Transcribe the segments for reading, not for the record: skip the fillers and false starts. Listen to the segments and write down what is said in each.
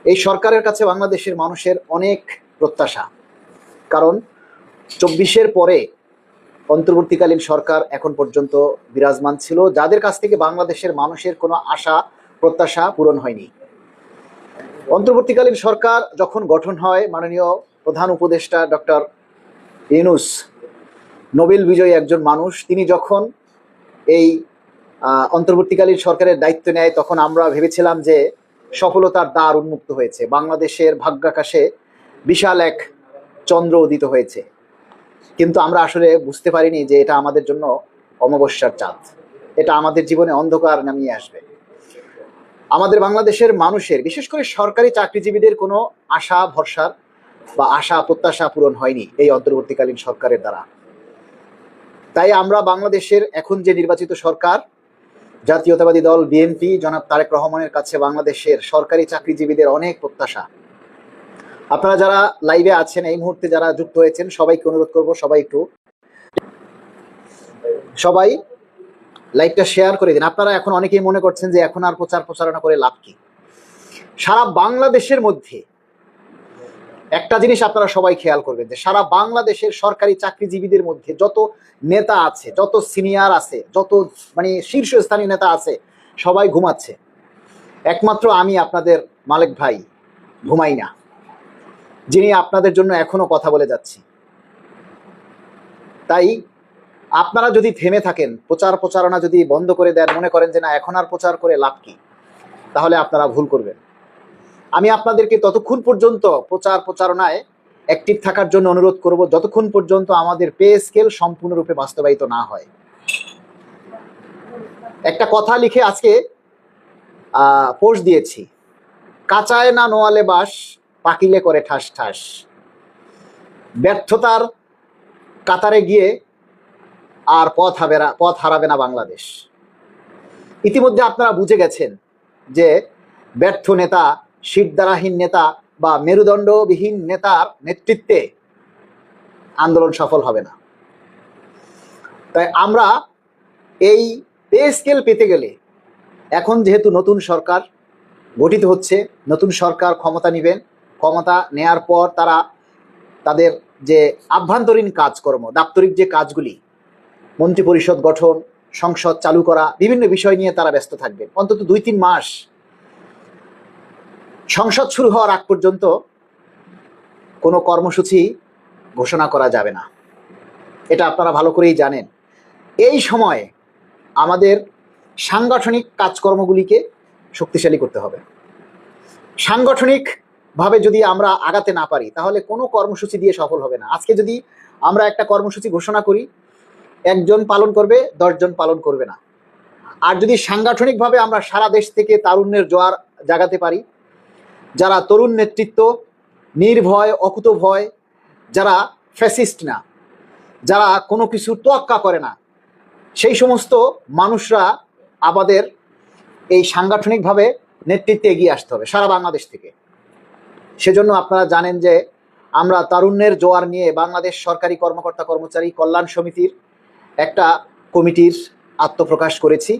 এই সরকারের কাছে বাংলাদেশের মানুষের অনেক প্রত্যাশা। কারণ 24-এর পরে অন্তর্বর্তীকালীন সরকার এখন পর্যন্ত বিরাজমান ছিল, যাদের কাছ থেকে বাংলাদেশের মানুষের কোনো আশা প্রত্যাশা পূরণ হয়নি। অন্তর্বর্তীকালীন সরকার যখন গঠন হয়, মাননীয় প্রধান উপদেষ্টা ডক্টর ইউনূস, নোবেল বিজয়ী একজন মানুষ, তিনি যখন এই অন্তর্বর্তীকালীন সরকারের দায়িত্ব নেয়, তখন আমরা ভেবেছিলাম যে সফলতার দ্বার উন্মুক্ত হয়েছে, বাংলাদেশের ভাগ্যাকাশে বিশাল এক চন্দ্র উদিত হয়েছে। কিন্তু আমরা আসলে বুঝতে পারিনি যে এটা আমাদের জন্য অমাবস্যার চাঁদ, এটা আমাদের জীবনে অন্ধকার নামিয়ে আসবে। আমাদের বাংলাদেশের মানুষের, বিশেষ করে সরকারি চাকরিজীবীদের কোনো আশা ভরসার বা আশা প্রত্যাশা পূরণ হয়নি এই অন্তর্বর্তীকালীন সরকারের দ্বারা। তাই আমরা বাংলাদেশের এখন যে নির্বাচিত সরকার, জাতীয়তাবাদী দল বিএনপি, জনাব তারেক রহমানের কাছে বাংলাদেশের সরকারি চাকরিজীবীদের অনেক প্রত্যাশা। আপনারা যারা লাইভে আছেন, এই মুহূর্তে যারা যুক্ত হয়েছেন, সবাইকে অনুরোধ করব, সবাই লাইভটা শেয়ার করে দিন। আপনারা এখন অনেকেই মনে করছেন যে এখন আর প্রচার প্রচারণা করে লাভ কি। সারা বাংলাদেশের মধ্যে একটা জিনিস আপনারা সবাই খেয়াল করবেন, যে সারা বাংলাদেশের সরকারি চাকরিজীবীদের মধ্যে যত নেতা আছে, যত সিনিয়র আছে, যত শীর্ষস্থানীয় নেতা আছে, সবাই ঘুমাচ্ছে। একমাত্র আমি, আপনাদের মালিক ভাই, ঘুমাই না, যিনি আপনাদের জন্য এখনো কথা বলে যাচ্ছি। তাই আপনারা যদি থেমে থাকেন, প্রচার প্রচারণা যদি বন্ধ করে দেন, মনে করেন যে না এখন আর প্রচার করে লাভ কি, তাহলে আপনারা ভুল করবেন। আমি আপনাদেরকে ততক্ষণ পর্যন্ত প্রচার প্রচারণায় অ্যাক্টিভ থাকার জন্য অনুরোধ করব, যতক্ষণ পর্যন্ত আমাদের পে স্কেল সম্পূর্ণরূপে বাস্তবায়িত না হয়। একটা কথা লিখে আজকে পোস্ট দিয়েছি, কাঁচায় না নোয়ালে বাস, পাকিলে করে ঠাস ঠাস। ব্যর্থতার কাতারে গিয়ে আর পথ হারাবে না বাংলাদেশ। ইতিমধ্যে আপনারা বুঝে গেছেন যে ব্যর্থ নেতা, শিরদাঁড়াহীন নেতা বা মেরুদণ্ডবিহীন নেতার নেতৃত্বে আন্দোলন সফল হবে না। তাই আমরা এই পে স্কেল পেতে গেলে, এখন যেহেতু নতুন সরকার গঠিত হচ্ছে, নতুন সরকার ক্ষমতা নেবেন, ক্ষমতা নেয়ার পর তারা তাদের যে আভ্যন্তরীণ কাজকর্ম, দাপ্তরিক যে কাজগুলি, মন্ত্রিপরিষদ গঠন, সংসদ চালু করা, বিভিন্ন বিষয় নিয়ে তারা ব্যস্ত থাকবেন। অন্তত 2-3 মাস সংসদ শুরু হওয়ার আগ পর্যন্ত কোনো কর্মসূচি ঘোষণা করা যাবে না, এটা আপনারা ভালো করেই জানেন। এই সময় আমাদের সাংগঠনিক কাজকর্মগুলিকে শক্তিশালী করতে হবে। সাংগঠনিকভাবে যদি আমরা আগাতে না পারি, তাহলে কোনো কর্মসূচি দিয়ে সফল হবে না। আজকে যদি আমরা একটা কর্মসূচি ঘোষণা করি, 1 জন পালন করবে, 10 জন পালন করবে না। আর যদি সাংগঠনিকভাবে আমরা সারা দেশ থেকে তারুণ্যের জোয়ার জাগাতে পারি, যারা তরুণ নেতৃত্ব, নির্ভয়, অকুতভয়, যারা ফ্যাসিস্ট না, যারা কোনো কিছু তোয়াক্কা করে না, সেই সমস্ত মানুষরা আমাদের এই সাংগঠনিকভাবে নেতৃত্বে এগিয়ে আসতে হবে সারা বাংলাদেশ থেকে। সেজন্য আপনারা জানেন যে আমরা তারুণ্যের জোয়ার নিয়ে বাংলাদেশ সরকারি কর্মকর্তা কর্মচারী কল্যাণ সমিতির একটা কমিটির আত্মপ্রকাশ করেছি।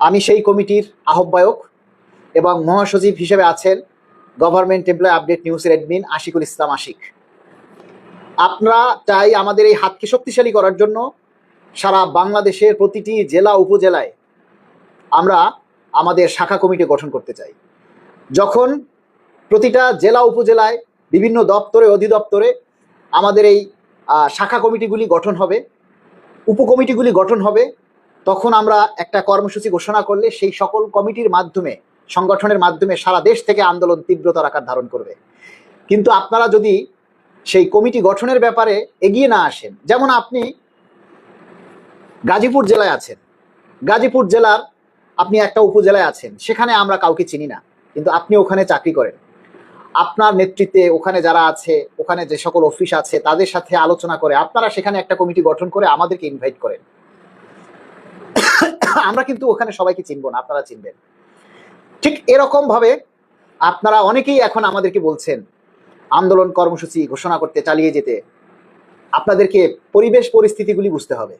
আমি সেই কমিটির আহ্বায়ক এবং মহাসচিব হিসেবে আছেন গভর্নমেন্ট এমপ্লয় আপডেট নিউজের অ্যাডমিন আশিকুল ইসলাম আশিক। আপনারা চাই আমাদের এই হাতকে শক্তিশালী করার জন্য সারা বাংলাদেশের প্রতিটি জেলা উপজেলায় আমরা আমাদের শাখা কমিটি গঠন করতে চাই। যখন প্রতিটা জেলা উপজেলায় বিভিন্ন দপ্তরে অধিদপ্তরে আমাদের এই শাখা কমিটিগুলি গঠন হবে, উপকমিটিগুলি গঠন হবে, তখন আমরা একটা কর্মসূচি ঘোষণা করলে সেই সকল কমিটির মাধ্যমে, সংগঠনের মাধ্যমে সারা দেশ থেকে আন্দোলন তীব্রতার আকার ধারণ করবে। কিন্তু আপনারা যদি সেই কমিটি গঠনের ব্যাপারে এগিয়ে না আসেন, যেমন আপনি গাজীপুর জেলায় আছেন, গাজীপুর জেলার আপনি একটা উপজেলায় আছেন, সেখানে আমরা কাউকে চিনি না, কিন্তু আপনি ওখানে চাকরি করেন। আপনার নেতৃত্বে ওখানে যারা আছে, ওখানে যে সকল অফিস আছে, তাদের সাথে আলোচনা করে আপনারা সেখানে একটা কমিটি গঠন করে আমাদেরকে ইনভাইট করেন। আমরা কিন্তু ওখানে সবাইকে চিনব না, আপনারা চিনবেন। ঠিক এরকম ভাবে আপনারা অনেকেই এখন আমাদেরকে বলছেন আন্দোলন কর্মসূচি ঘোষণা করতে, চালিয়ে যেতে। আপনাদেরকে পরিবেশ পরিস্থিতিগুলি বুঝতে হবে।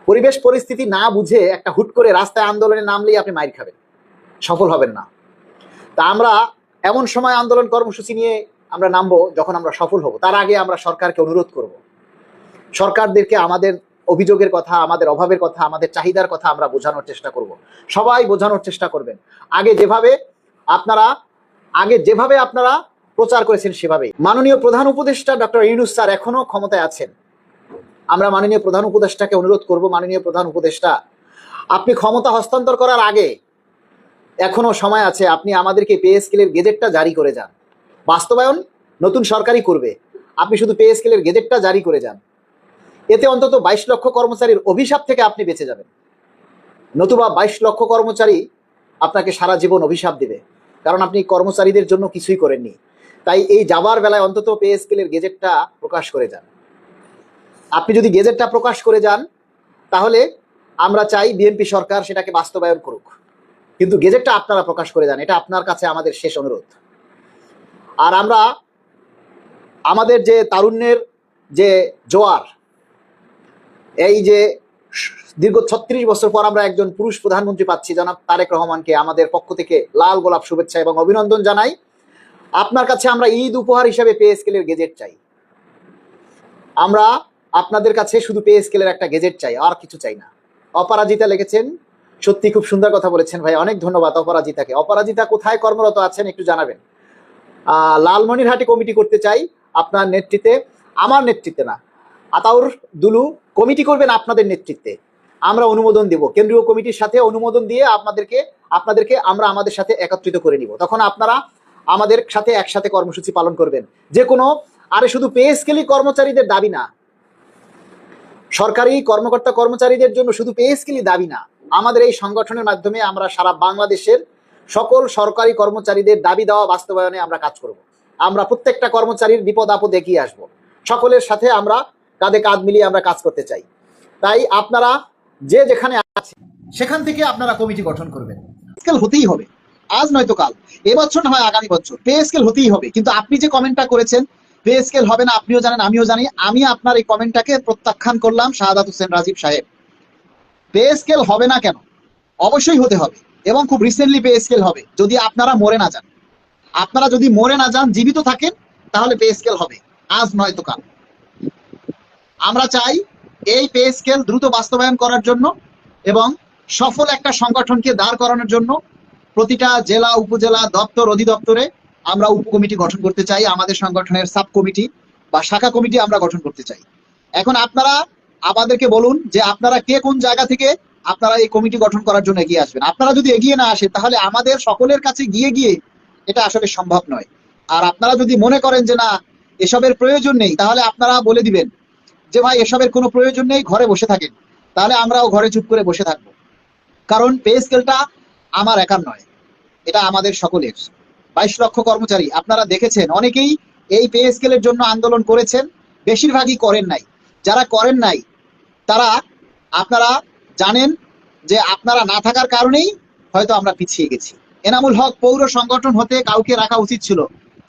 পরিবেশ পরিস্থিতি না বুঝে একটা হুট করে রাস্তায় আন্দোলনে নামলেই আপনি মাইর খাবেন, সফল হবেন না। তা আমরা এমন সময় আন্দোলন কর্মসূচি নিয়ে আমরা নামবো যখন আমরা সফল হব। তার আগে আমরা সরকারকে অনুরোধ করব, সরকারদেরকে আমাদের অভিযোগের কথা, আমাদের অভাবের কথা, আমাদের চাহিদার কথা আমরা বোঝানোর চেষ্টা করব। সবাই বোঝানোর চেষ্টা করবেন। আগে যেভাবে আপনারা প্রচার করেছেন সেভাবেই। মাননীয় প্রধান উপদেষ্টা ডক্টর ইউনূস স্যার এখনো ক্ষমতায় আছেন। আমরা মাননীয় প্রধান উপদেষ্টাকে অনুরোধ করব, মাননীয় প্রধান উপদেষ্টা, আপনি ক্ষমতা হস্তান্তর করার আগে এখনো সময় আছে, আপনি আমাদেরকে পে স্কেলের গেজেটটা জারি করে যান। বাস্তবায়ন নতুন সরকারই করবে, আপনি শুধু পে স্কেলের গেজেটটা জারি করে যান। এতে অন্তত 22 লক্ষ কর্মচারীর অভিশাপ থেকে আপনি বেঁচে যাবেন, নতুবা 22 লক্ষ কর্মচারী আপনাকে সারা জীবন অভিশাপ দিবে, কারণ আপনি কর্মচারীদের জন্য কিছুই করেননি। তাই এই যাবার বেলায় অন্তত পে স্কেলের গেজেটটা প্রকাশ করে যান। আপনি যদি গেজেটটা প্রকাশ করে যান তাহলে আমরা চাই বিএনপি সরকার সেটাকে বাস্তবায়ন করুক, কিন্তু গেজেটটা আপনারা প্রকাশ করে যান, এটা আপনার কাছে আমাদের শেষ অনুরোধ। আর আমরা আমাদের যে তারুণ্যের যে জোয়ার, এই যে দীর্ঘ 36 বছর পর আমরা একজন পুরুষ প্রধানমন্ত্রী পাচ্ছি, জনাব তারেক রহমানকে আমাদের পক্ষ থেকে লাল গোলাপ শুভেচ্ছা এবং অভিনন্দন জানাই। আপনার কাছে আমরা ঈদ উপহার হিসেবে পে স্কেলের গেজেট চাই। আমরা আপনাদের কাছে শুধু পে স্কেলের একটা গেজেট চাই, আর কিছু চাই না। অপরাজিতা লিখেছেন, সত্যি খুব সুন্দর কথা বলেছেন ভাই, অনেক ধন্যবাদ অপরাজিতাকে। অপরাজিতা কোথায় কর্মরত আছেন একটু জানাবেন। লালমনিরহাটে কমিটি করতে চাই আপনার নেতৃত্বে, আমার নেতৃত্বে না, আতাউর দুলু কমিটি করবেন আপনাদের নেতৃত্বে। আমরা অনুমোদন দেব, কেন্দ্রীয় কমিটির সাথে অনুমোদন দিয়ে আপনাদেরকে আমরা আমাদের সাথে একত্রিত করে নিব। তখন আপনারা আমাদের সাথে একসাথে কর্মসূচি পালন করবেন। যে কোনো, আরে শুধু পে স্কেলই কর্মচারীদের দাবি না, সরকারি কর্মকর্তা কর্মচারীদের জন্য শুধু পে স্কেলই দাবি না। আমাদের এই সংগঠনের মাধ্যমে আমরা সারা বাংলাদেশের সকল সরকারি কর্মচারীদের দাবি দেওয়া বাস্তবায়নে আমরা কাজ করব। আমরা প্রত্যেকটা কর্মচারীর বিপদ আপদ এগিয়ে আসবো, সকলের সাথে আমরা কাঁধে কাঁধ মিলিয়ে আমরা কাজ করতে চাই। তাই আপনারা যে যেখানে আছেন সেখান থেকে আপনারা কমিটি গঠন করবেন। স্কেল হতেই হবে, আজ নয়তো কাল, এবছর না হয় আগামী বছর পে স্কেল হতেই হবে। কিন্তু আপনি যে কমেন্টটা করেছেন পে স্কেল হবে না, আপনিও জানেন আমিও জানি। আমি আপনার এই কমেন্টটাকে প্রত্যাখ্যান করলাম। শাহাদাত হোসেন রাজীব সাহেব, পে স্কেল হবে না কেন? অবশ্যই হতে হবে, এবং খুব রিসেন্টলি পে স্কেল হবে, যদি আপনারা মরে না যান। আপনারা যদি মরে না যান, জীবিত থাকেন, তাহলে পে স্কেল হবে, আজ নয়তো কাল। আমরা চাই এই পে স্কেল দ্রুত বাস্তবায়ন করার জন্য এবং সফল একটা সংগঠনকে দাঁড় করানোর জন্য প্রতিটা জেলা, উপজেলা, দপ্তর, অধিদপ্তরে আমরা উপকমিটি গঠন করতে চাই। আমাদের সংগঠনের সাব কমিটি বা শাখা কমিটি আমরা গঠন করতে চাই। এখন আপনারা আমাদেরকে বলুন যে আপনারা কে কোন জায়গা থেকে আপনারা এই কমিটি গঠন করার জন্য এগিয়ে আসবেন। আপনারা যদি এগিয়ে না আসেন তাহলে আমাদের সকলের কাছে গিয়ে এটা আসলে সম্ভব নয়। আর আপনারা যদি মনে করেন যে না এসবের প্রয়োজন নেই, তাহলে আপনারা বলে দিবেন যে ভাই এসবের কোনো প্রয়োজন নেই, ঘরে বসে থাকেন। তাহলে আমরাও ঘরে চুপ করে বসে থাকবো, কারণ পে স্কেলটা আমার একার নয়, এটা আমাদের সকলের। 22 লক্ষ কর্মচারী, আপনারা দেখেছেন অনেকেই এই পে স্কেলের জন্য আন্দোলন করেছেন, বেশিরভাগই করেন নাই। যারা করেন নাই তারা, আপনারা জানেন যে আপনারা না থাকার কারণেই হয়তো আমরা পিছিয়ে গেছি। এনামুল হক পৌর সংগঠন হতে কাউকে রাখা উচিত ছিল,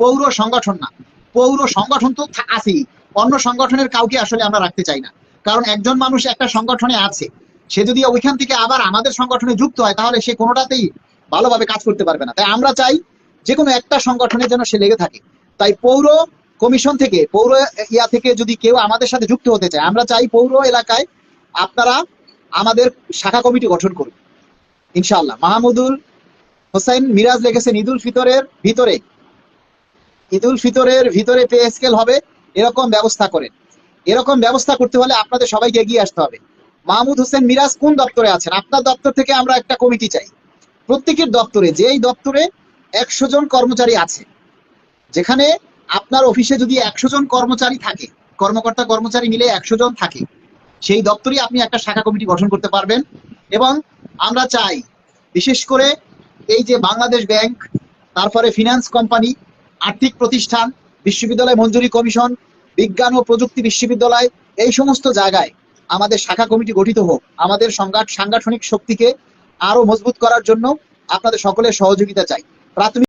পৌর সংগঠন না। পৌর সংগঠন তো আছেই, অন্য সংগঠনের কাউকে আসলে আমরা রাখতে চাই না। কারণ একজন মানুষ একটা সংগঠনে আছে, সে যদি ওইখান থেকে আবার আমাদের সংগঠনে যুক্ত হয় তাহলে সে কোনোটাতেই ভালোভাবে কাজ করতে পারবে না। তাই আমরা চাই যে কোনো একটা সংগঠনের যেন সে লেগে থাকে। তাই পৌর কমিশন থেকে, পৌর ইয়া থেকে যদি কেউ আমাদের সাথে যুক্ত হতে চায়, আমরা চাই পৌর এলাকায় আপনারা আমাদের শাখা কমিটি গঠন করুন ইনশাআল্লাহ। মাহমুদুল হোসেন মিরাজ লিখেছেন ঈদুল ফিতরের ভিতরে পে স্কেল হবে, এরকম ব্যবস্থা করেন। এরকম ব্যবস্থা করতে হলে আপনাদের সবাইকে এগিয়ে আসতে হবে। মাহমুদ হোসেন মিরাজ কোন দপ্তরে আছেন? আপনার দপ্তর থেকে আমরা একটা কমিটি চাই। প্রত্যেকের দপ্তরে, যেই দপ্তরে 100 জন কর্মচারী আছে, যেখানে আপনার অফিসে যদি 100 জন কর্মচারী থাকে, কর্মকর্তা কর্মচারী মিলে 100 জন থাকে, সেই দপ্তরে আপনি একটা শাখা কমিটি গঠন করতে পারবেন। এবং আমরা চাই বিশেষ করে এই যে বাংলাদেশ ব্যাংক, তারপরে ফিনান্স কোম্পানি, আর্থিক প্রতিষ্ঠান, বিশ্ববিদ্যালয় মঞ্জুরি কমিশন, বিজ্ঞান ও প্রযুক্তি বিশ্ববিদ্যালয়, এই সমস্ত জায়গায় আমাদের শাখা কমিটি গঠিত হোক। আমাদের সাংগঠনিক শক্তিকে আরো মজবুত করার জন্য আপনাদের সকলের সহযোগিতা চাই। প্রাথমিক